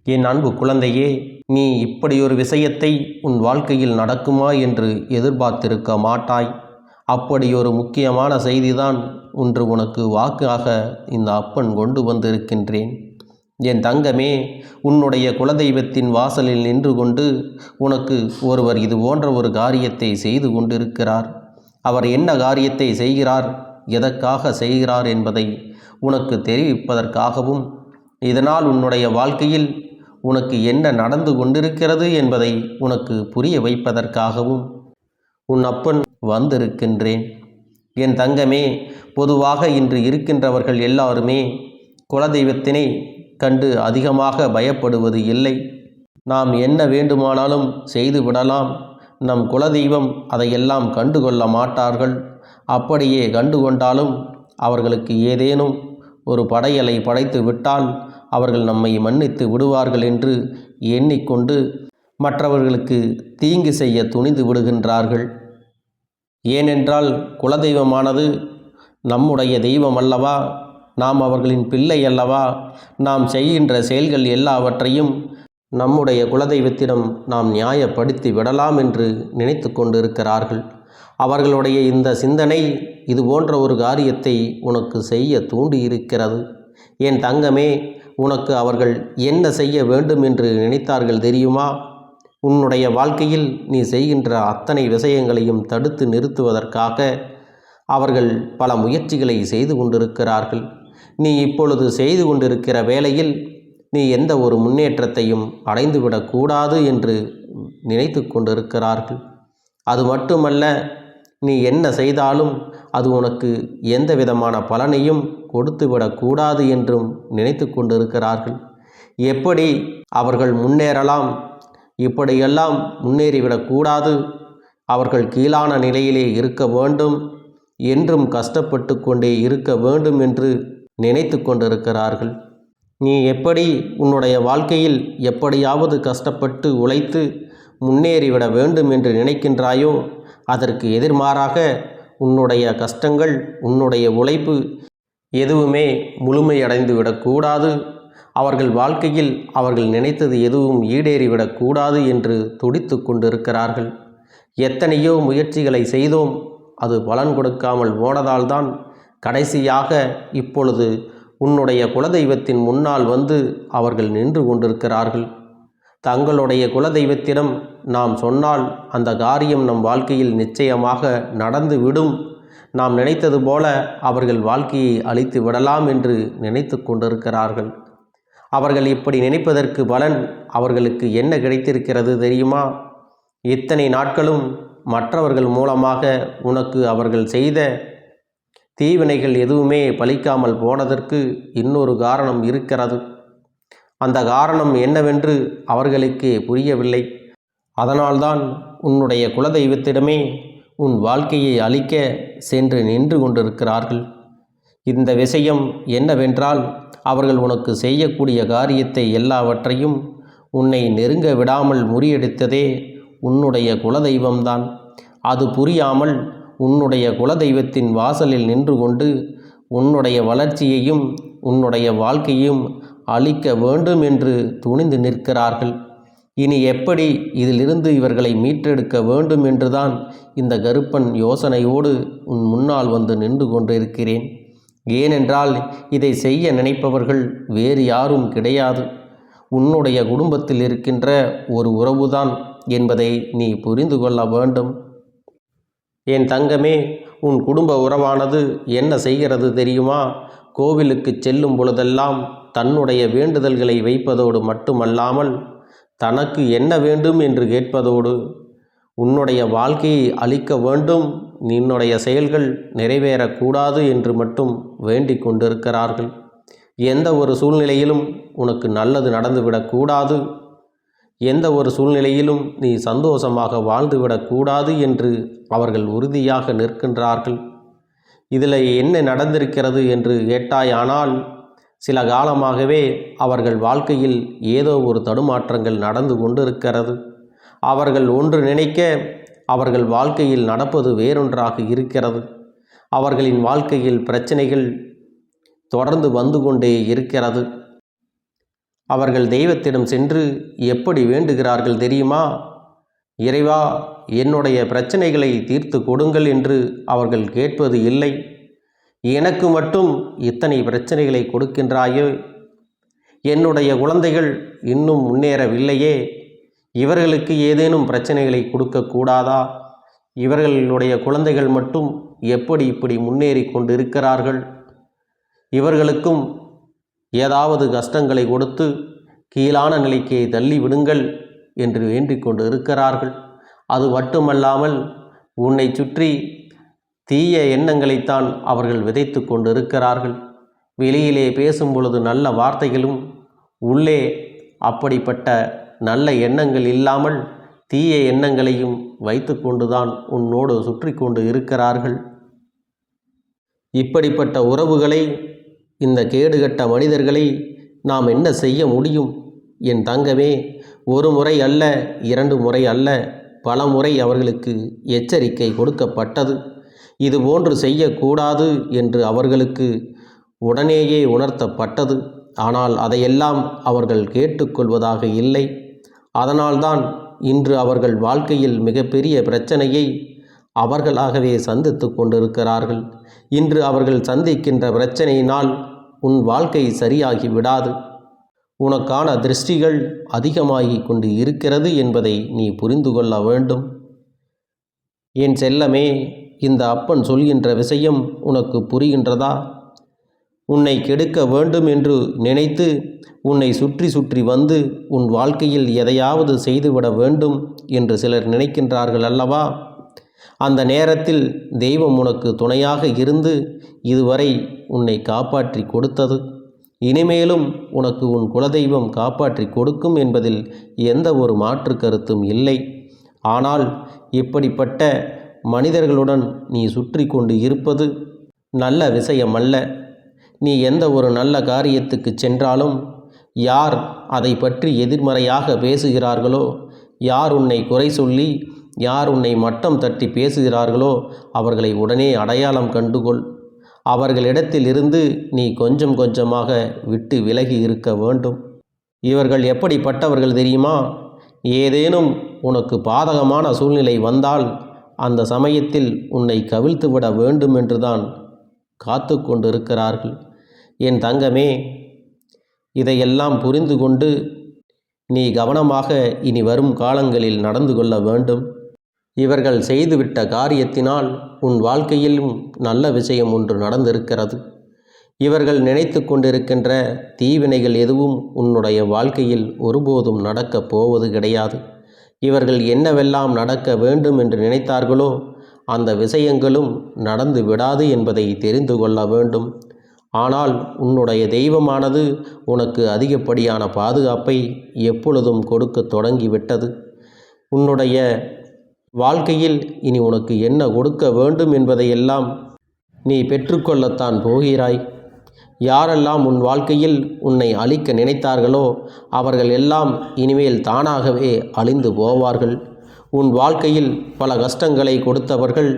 என் அன்பு குழந்தையே, நீ இப்படியொரு விஷயத்தை உன் வாழ்க்கையில் நடக்குமா என்று எதிர்பார்த்திருக்க மாட்டாய். அப்படியொரு முக்கியமான செய்திதான் ஒன்று உனக்கு வாக்காக இந்த அப்பன் கொண்டு வந்திருக்கின்றேன். என் தங்கமே, உன்னுடைய குலதெய்வத்தின் வாசலில் நின்று கொண்டு உனக்கு ஒருவர் இது போன்ற ஒரு காரியத்தை செய்து கொண்டிருக்கிறார். அவர் என்ன காரியத்தை செய்கிறார், எதற்காக செய்கிறார் என்பதை உனக்கு தெரிவிப்பதற்காகவும், இதனால் உன்னுடைய வாழ்க்கையில் உனக்கு என்ன நடந்து கொண்டிருக்கிறது என்பதை உனக்கு புரிய வைப்பதற்காகவும் உன் அப்பன் வந்திருக்கின்றேன். என் தங்கமே, பொதுவாக இன்று இருக்கின்றவர்கள் எல்லாருமே குலதெய்வத்தினை கண்டு அதிகமாக பயப்படுவது இல்லை. நாம் என்ன வேண்டுமானாலும் செய்து விடலாம், நம் குலதெய்வம் அதையெல்லாம் கண்டுகொள்ள மாட்டார்கள். அப்படியே கண்டுகொண்டாலும் அவர்களுக்கு ஏதேனும் ஒரு படையலை படைத்து விட்டால் அவர்கள் நம்மை மன்னித்து விடுவார்கள் என்று எண்ணிக்கொண்டு மற்றவர்களுக்கு தீங்கு செய்ய துணிந்து விடுகின்றார்கள். ஏனென்றால் குலதெய்வமானது நம்முடைய தெய்வம் அல்லவா, நாம் அவர்களின் பிள்ளை அல்லவா. நாம் செய்கின்ற செயல்கள் எல்லாவற்றையும் நம்முடைய குலதெய்வத்திடம் நாம் நியாயப்படுத்தி விடலாம் என்று நினைத்து கொண்டிருக்கிறார்கள். அவர்களுடைய இந்த சிந்தனை இது போன்ற ஒரு காரியத்தை உனக்கு செய்ய தூண்டியிருக்கிறது. என் தங்கமே, உனக்கு அவர்கள் என்ன செய்ய வேண்டும் என்று நினைத்தார்கள் தெரியுமா? உன்னுடைய வாழ்க்கையில் நீ செய்கின்ற அத்தனை விஷயங்களையும் தடுத்து நிறுத்துவதற்காக அவர்கள் பல முயற்சிகளை செய்து கொண்டிருக்கிறார்கள். நீ இப்பொழுது செய்து கொண்டிருக்கிற வேளையில் நீ எந்த ஒரு முன்னேற்றத்தையும் அடைந்துவிடக்கூடாது என்று நினைத்து கொண்டிருக்கிறார்கள். அது மட்டுமல்ல, நீ என்ன செய்தாலும் அது உனக்கு எந்த விதமான பலனையும் கொடுத்துவிடக்கூடாது என்றும் நினைத்து கொண்டிருக்கிறார்கள். எப்படி அவர்கள் முன்னேறலாம், இப்படியெல்லாம் முன்னேறிவிடக்கூடாது, அவர்கள் கீழான நிலையிலே இருக்க வேண்டும், என்றும் கஷ்டப்பட்டு கொண்டே இருக்க வேண்டும் என்று நினைத்து கொண்டிருக்கிறார்கள். நீ எப்படி உன்னுடைய வாழ்க்கையில் எப்படியாவது கஷ்டப்பட்டு உழைத்து முன்னேறிவிட வேண்டும் என்று நினைக்கின்றாயோ, அதற்கு எதிர்மாறாக உன்னுடைய கஷ்டங்கள், உன்னுடைய உழைப்பு எதுவுமே முழுமையடைந்து விடக்கூடாது, அவர்கள் வாழ்க்கையில் அவர்கள் நினைத்தது எதுவும் ஈடேறிவிடக்கூடாது என்று துடித்து கொண்டிருக்கிறார்கள். எத்தனையோ முயற்சிகளை செய்தோம், அது பலன் கொடுக்காமல் போனதால்தான் கடைசியாக இப்பொழுது உன்னுடைய குலதெய்வத்தின் முன்னால் வந்து அவர்கள் நின்று கொண்டிருக்கிறார்கள். தங்களுடைய குலதெய்வத்திடம் நாம் சொன்னால் அந்த காரியம் நம் வாழ்க்கையில் நிச்சயமாக நடந்து விடும், நாம் நினைத்தது போல அவர்கள் வாழ்க்கையை அழித்து விடலாம் என்று நினைத்து கொண்டிருக்கிறார்கள். அவர்கள் இப்படி நினைப்பதற்கு பலன் அவர்களுக்கு என்ன கிடைத்திருக்கிறது தெரியுமா? இத்தனை நாட்களும் மற்றவர்கள் மூலமாக உனக்கு அவர்கள் செய்த தீவினைகள் எதுவுமே பலிக்காமல் போனதற்கு இன்னொரு காரணம் இருக்கிறது. அந்த காரணம் என்னவென்று அவர்களுக்கே புரியவில்லை. அதனால்தான் உன்னுடைய குலதெய்வத்திடமே உன் வாழ்க்கையை அழிக்க சென்று நின்று கொண்டிருக்கிறார்கள். இந்த விஷயம் என்னவென்றால், அவர்கள் உனக்கு செய்யக்கூடிய காரியத்தை எல்லாவற்றையும் உன்னை நெருங்க விடாமல் முறியடித்ததே உன்னுடைய குலதெய்வம்தான். அது புரியாமல் உன்னுடைய குலதெய்வத்தின் வாசலில் நின்று கொண்டு உன்னுடைய வளர்ச்சியையும் உன்னுடைய வாழ்க்கையும் அழிக்க வேண்டும் என்று துணிந்து நிற்கிறார்கள். இனி எப்படி இதிலிருந்து இவர்களை மீட்டெடுக்க வேண்டும் என்றுதான் இந்த கருப்பன் யோசனையோடு உன் முன்னால் வந்து நின்று கொண்டிருக்கிறேன். ஏனென்றால் இதை செய்ய நினைப்பவர்கள் வேறு யாரும் கிடையாது, உன்னுடைய குடும்பத்தில் இருக்கின்ற ஒரு உறவுதான் என்பதை நீ புரிந்து கொள்ள வேண்டும். என் தங்கமே, உன் குடும்ப உறவானது என்ன செய்கிறது தெரியுமா? கோவிலுக்கு செல்லும் பொழுதெல்லாம் தன்னுடைய வேண்டுதல்களை வைப்பதோடு மட்டுமல்லாமல் தனக்கு என்ன வேண்டும் என்று கேட்பதோடு உன்னுடைய வாழ்க்கையை அழிக்க வேண்டும், நின்னுடைய செயல்கள் நிறைவேறக்கூடாது என்று மட்டும் வேண்டிக் கொண்டிருக்கிறார்கள். எந்த ஒரு சூழ்நிலையிலும் உனக்கு நல்லது நடந்துவிடக்கூடாது, எந்த ஒரு சூழ்நிலையிலும் நீ சந்தோஷமாக வாழ்ந்துவிடக்கூடாது என்று அவர்கள் உறுதியாக நிற்கின்றார்கள். இதில் என்ன நடந்திருக்கிறது என்று கேட்டாயானால், சில காலமாகவே அவர்கள் வாழ்க்கையில் ஏதோ ஒரு தடுமாற்றங்கள் நடந்து கொண்டிருக்கிறது. அவர்கள் ஒன்று நினைக்க அவர்கள் வாழ்க்கையில் நடப்பது வேறொன்றாக இருக்கிறது. அவர்களின் வாழ்க்கையில் பிரச்சனைகள் தொடர்ந்து வந்து கொண்டே இருக்கிறது. அவர்கள் தெய்வத்திடம் சென்று எப்படி வேண்டுகிறார்கள் தெரியுமா? இறைவா, என்னுடைய பிரச்சனைகளை தீர்த்து கொடுங்கள் என்று அவர்கள் கேட்பது இல்லை. எனக்கு மட்டும் இத்தனை பிரச்சனைகளை கொடுக்கின்றாயோ, என்னுடைய குழந்தைகள் இன்னும் முன்னேறவில்லையே, இவர்களுக்கு ஏதேனும் பிரச்சனைகளை கொடுக்கக்கூடாதா? இவர்களுடைய குழந்தைகள் மட்டும் எப்படி இப்படி முன்னேறி கொண்டு இருக்கிறார்கள்? இவர்களுக்கும் ஏதாவது கஷ்டங்களை கொடுத்து கீழான நிலைக்கு தள்ளி விடுங்கள் என்று வேண்டிக் கொண்டு இருக்கிறார்கள். அது மட்டுமல்லாமல் உன்னை சுற்றி தீய எண்ணங்களைத்தான் அவர்கள் விதைத்து கொண்டு இருக்கிறார்கள். வெளியிலே பேசும் பொழுது நல்ல வார்த்தைகளும் உள்ளே அப்படிப்பட்ட நல்ல எண்ணங்கள் இல்லாமல் தீய எண்ணங்களையும் வைத்து கொண்டுதான் உன்னோடு சுற்றி கொண்டு இருக்கிறார்கள். இப்படிப்பட்ட உறவுகளை, இந்த கேடுகட்ட மனிதர்களை நாம் என்ன செய்ய முடியும்? என் தங்கமே, ஒரு முறை அல்ல, 2 முறை அல்ல, பல முறை அவர்களுக்கு எச்சரிக்கை கொடுக்கப்பட்டது. இதுபோன்று செய்யக்கூடாது என்று அவர்களுக்கு உடனேயே உணர்த்தப்பட்டது. ஆனால் அதையெல்லாம் அவர்கள் கேட்டுக்கொள்வதாக இல்லை. அதனால்தான் இன்று அவர்கள் வாழ்க்கையில் மிகப்பெரிய பிரச்சனையை அவர்களாகவே சந்தித்து கொண்டிருக்கிறார்கள். இன்று அவர்கள் சந்திக்கின்ற பிரச்சனையினால் உன் வாழ்க்கை சரியாகி விடாது. உனக்கான திருஷ்டிகள் அதிகமாகி கொண்டு இருக்கிறது என்பதை நீ புரிந்து கொள்ள வேண்டும். என் செல்லமே, இந்த அப்பன் சொல்கின்ற விஷயம் உனக்கு புரிகின்றதா? உன்னை கெடுக்க வேண்டும் என்று நினைத்து உன்னை சுற்றி சுற்றி வந்து உன் வாழ்க்கையில் எதையாவது செய்துவிட வேண்டும் என்று சிலர் நினைக்கின்றார்கள் அல்லவா? அந்த நேரத்தில் தெய்வம் உனக்கு துணையாக இருந்து இதுவரை உன்னை காப்பாற்றி கொடுத்தது. இனிமேலும் உனக்கு உன் குலதெய்வம் காப்பாற்றி கொடுக்கும் என்பதில் எந்த ஒரு மாற்று கருத்தும் இல்லை. ஆனால் இப்படிப்பட்ட மனிதர்களுடன் நீ சுற்றி கொண்டு இருப்பது நல்ல விஷயமல்ல. நீ எந்த ஒரு நல்ல காரியத்துக்கு சென்றாலும் யார் அதை பற்றி எதிர்மறையாக பேசுகிறார்களோ, யார் உன்னை குறை சொல்லி, யார் உன்னை மட்டம் தட்டி பேசுகிறார்களோ அவர்களை உடனே அடையாளம் கண்டுகொள். அவர்களிடத்தில் இருந்து நீ கொஞ்சம் கொஞ்சமாக விட்டு விலகி இருக்க வேண்டும். இவர்கள் எப்படிப்பட்டவர்கள் தெரியுமா? ஏதேனும் உனக்கு பாதகமான சூழ்நிலை வந்தால் அந்த சமயத்தில் உன்னை கவிழ்த்துவிட வேண்டும் என்றுதான் காத்து கொண்டிருக்கிறார்கள். என் தங்கமே, இதையெல்லாம் புரிந்து கொண்டு நீ கவனமாக இனி வரும் காலங்களில் நடந்து கொள்ள வேண்டும். இவர்கள் செய்துவிட்ட காரியத்தினால் உன் வாழ்க்கையிலும் நல்ல விஷயம் ஒன்று நடந்திருக்கிறது. இவர்கள் நினைத்து கொண்டிருக்கின்ற தீவினைகள் எதுவும் உன்னுடைய வாழ்க்கையில் ஒருபோதும் நடக்கப் போவது கிடையாது. இவர்கள் என்னவெல்லாம் நடக்க வேண்டும் என்று நினைத்தார்களோ அந்த விஷயங்களும் நடந்து விடாது என்பதை தெரிந்து கொள்ள வேண்டும். ஆனால் உன்னுடைய தெய்வமானது உனக்கு அதிகப்படியான பாதுகாப்பை எப்பொழுதும் கொடுக்க தொடங்கிவிட்டது. உன்னுடைய வாழ்க்கையில் இனி உனக்கு என்ன கொடுக்க வேண்டும் என்பதையெல்லாம் நீ பெற்றுக்கொள்ளத்தான் போகிறாய். யாரெல்லாம் உன் வாழ்க்கையில் உன்னை அழிக்க நினைத்தார்களோ அவர்கள் எல்லாம் இனிமேல் தானாகவே அழிந்து போவார்கள். உன் வாழ்க்கையில் பல கஷ்டங்களை கொடுத்தவர்கள்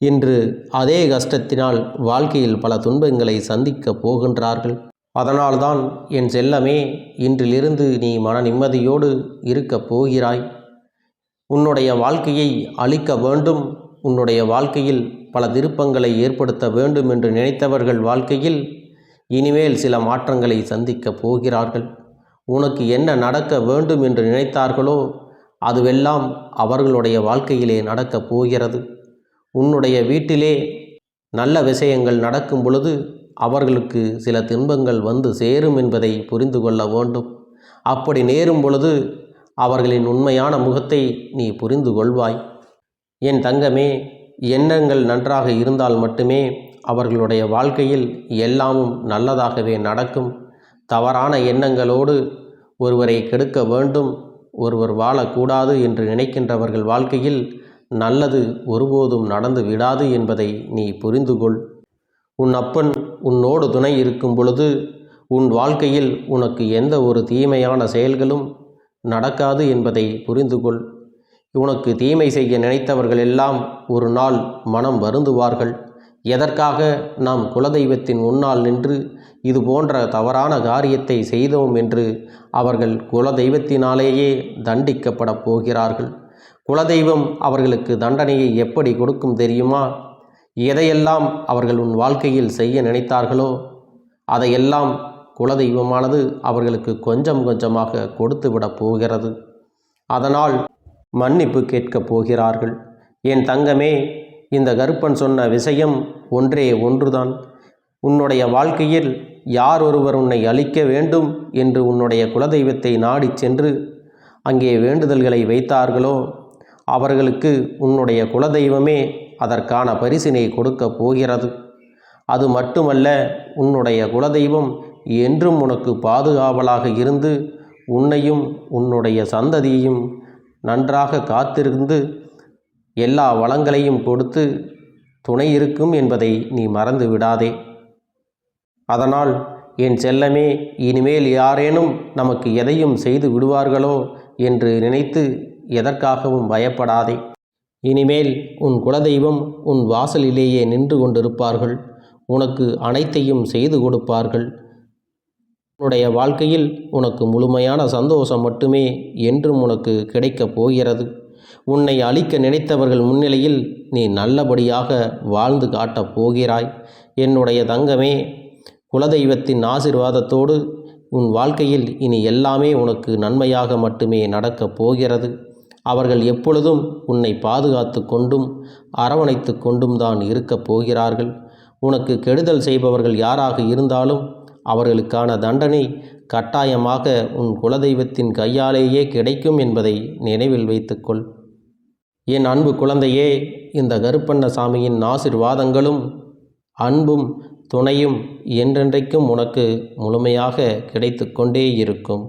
இன்று அதே கஷ்டத்தினால் வாழ்க்கையில் பல துன்பங்களை சந்திக்கப் போகின்றார்கள். அதனால்தான் என் செல்லமே, இன்றிலிருந்து நீ மன நிம்மதியோடு இருக்கப் போகிறாய். உன்னுடைய வாழ்க்கையை அழிக்க வேண்டும், உன்னுடைய வாழ்க்கையில் பல திருப்பங்களை ஏற்படுத்த வேண்டும் என்று நினைத்தவர்கள் வாழ்க்கையில் இனிமேல் சில மாற்றங்களை சந்திக்கப் போகிறார்கள். உனக்கு என்ன நடக்க வேண்டும் என்று நினைத்தார்களோ அதுவெல்லாம் அவர்களுடைய வாழ்க்கையிலே நடக்கப் போகிறது. உன்னுடைய வீட்டிலே நல்ல விஷயங்கள் நடக்கும் பொழுது அவர்களுக்கு சில துன்பங்கள் வந்து சேரும் என்பதை புரிந்து கொள்ள வேண்டும். அப்படி நேரும் பொழுது அவர்களின் உண்மையான முகத்தை நீ புரிந்து கொள்வாய். என் தங்கமே, எண்ணங்கள் நன்றாக இருந்தால் மட்டுமே அவர்களுடைய வாழ்க்கையில் எல்லாமும் நல்லதாகவே நடக்கும். தவறான எண்ணங்களோடு ஒருவரை கெடுக்க வேண்டும், ஒருவர் வாழக்கூடாது என்று நினைக்கின்றவர்கள் வாழ்க்கையில் நல்லது ஒருபோதும் நடந்து விடாது என்பதை நீ புரிந்து கொள். உன் அப்பன் உன்னோடு துணை இருக்கும் பொழுது உன் வாழ்க்கையில் உனக்கு எந்த ஒரு தீமையான செயல்களும் நடக்காது என்பதை புரிந்து கொள். உனக்கு தீமை செய்ய நினைத்தவர்கள் எல்லாம் ஒரு நாள் மனம் வருந்துவார்கள். எதற்காக நாம் குலதெய்வத்தின் முன்னால் நின்று இது போன்ற தவறான காரியத்தை செய்தோம் என்று அவர்கள் குலதெய்வத்தினாலேயே தண்டிக்கப்பட போகிறார்கள். குலதெய்வம் அவர்களுக்கு தண்டனையை எப்படி கொடுக்கும் தெரியுமா? எதையெல்லாம் அவர்கள் உன் வாழ்க்கையில் செய்ய நினைத்தார்களோ அதையெல்லாம் குலதெய்வமானது அவர்களுக்கு கொஞ்சம் கொஞ்சமாக கொடுத்து விட போகிறது. அதனால் மன்னிப்பு கேட்கப் போகிறார்கள். என் தங்கமே, இந்த கருப்பன் சொன்ன விஷயம் ஒன்றே ஒன்றுதான். உன்னுடைய வாழ்க்கையில் யார் ஒருவர் உன்னை அழிக்க வேண்டும் என்று உன்னுடைய குலதெய்வத்தை நாடி சென்று அங்கே வேண்டுதல்களை வைத்தார்களோ அவர்களுக்கு உன்னுடைய குலதெய்வமே அதற்கான பரிசினை கொடுக்க போகிறது. அது மட்டுமல்ல, உன்னுடைய குலதெய்வம் என்றும் உனக்கு பாதுகாவலாக இருந்து உன்னையும் உன்னுடைய சந்ததியையும் நன்றாக காத்திருந்து எல்லா வளங்களையும் கொடுத்து துணை இருக்கும் என்பதை நீ மறந்து விடாதே. அதனால் என் செல்லமே, இனிமேல் யாரேனும் நமக்கு எதையும் செய்து விடுவார்களோ என்று நினைத்து எதற்காகவும் பயப்படாதே. இனிமேல் உன் குலதெய்வம் உன் வாசலிலேயே நின்று கொண்டிருப்பார்கள். உனக்கு அனைத்தையும் செய்து கொடுப்பார்கள். உன்னுடைய வாழ்க்கையில் உனக்கு முழுமையான சந்தோஷம் மட்டுமே என்றும் உனக்கு கிடைக்கப் போகிறது. உன்னை அழிக்க நினைத்தவர்கள் முன்னிலையில் நீ நல்லபடியாக வாழ்ந்து காட்டப் போகிறாய். என்னுடைய தங்கமே, குலதெய்வத்தின் ஆசீர்வாதத்தோடு உன் வாழ்க்கையில் இனி எல்லாமே உனக்கு நன்மையாக மட்டுமே நடக்கப் போகிறது. அவர்கள் எப்பொழுதும் உன்னை பாதுகாத்து கொண்டும் அரவணைத்து கொண்டும் தான் இருக்கப் போகிறார்கள். உனக்கு கெடுதல் செய்பவர்கள் யாராக இருந்தாலும் அவர்களுக்கான தண்டனை கட்டாயமாக உன் குலதெய்வத்தின் கையாலேயே கிடைக்கும் என்பதை நினைவில் வைத்துக்கொள். என் அன்பு குழந்தையே, இந்த கருப்பண்ணசாமியின் ஆசீர்வாதங்களும் அன்பும் துணையும் என்றென்றைக்கும் உனக்கு முழுமையாக கிடைத்து கொண்டே இருக்கும்.